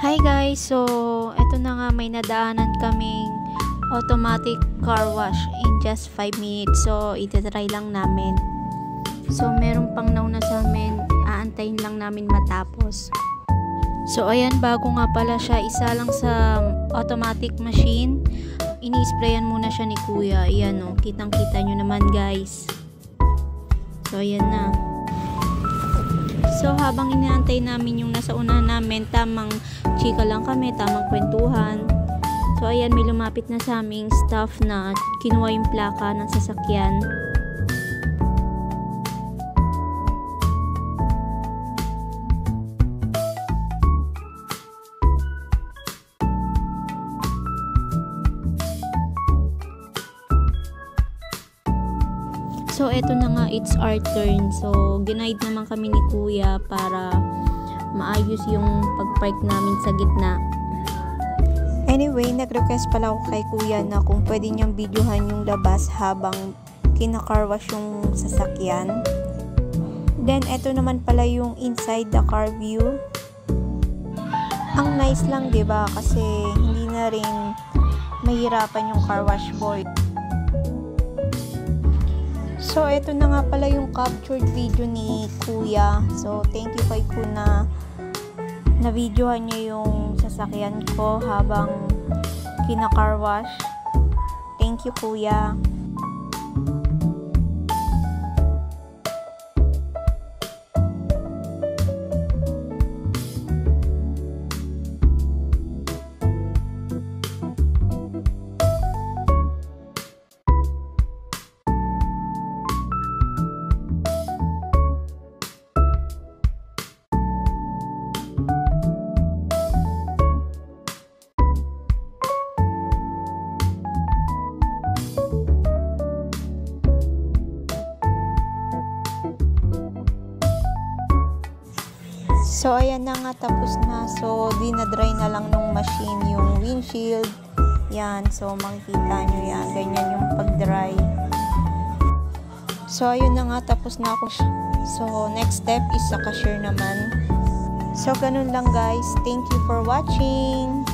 Hi guys! So, eto na nga, may nadaanan kaming automatic car wash in just 5 minutes. So, itatry lang namin. So, meron pang nauna sa amin, aantayin lang namin matapos. So, ayan, bago nga pala siya, isa lang sa automatic machine. Ini-sprayan muna siya ni kuya. Ayan o, kitang-kita nyo naman guys. So, ayan na. So, habang inaantay namin yung nasa unahan namin, tamang chika lang kami, tamang kwentuhan. So, ayan, may lumapit na sa aming staff na kinuha yung plaka ng sasakyan. So, eto na nga, it's our turn. So, ginaid naman kami ni kuya para maayos yung pag-park namin sa gitna. Anyway, nag-request pala ako kay kuya na kung pwede niyang videohan yung labas habang kinakarwash yung sasakyan. Then, eto naman pala yung inside the car view. Ang nice lang, diba? Kasi hindi na rin mahirapan yung car wash boy. So, eto na nga pala yung captured video ni kuya. So, thank you kay kuya na videohan niya yung sasakyan ko habang kina-car wash. Thank you, kuya. So, ayan na nga, tapos na. So, dinadry na lang nung machine yung windshield. Yan. So, makikita nyo yan. Ganyan yung pag-dry. So, ayun na nga, tapos na ako. So, next step is sa cashier naman. So, ganun lang guys. Thank you for watching.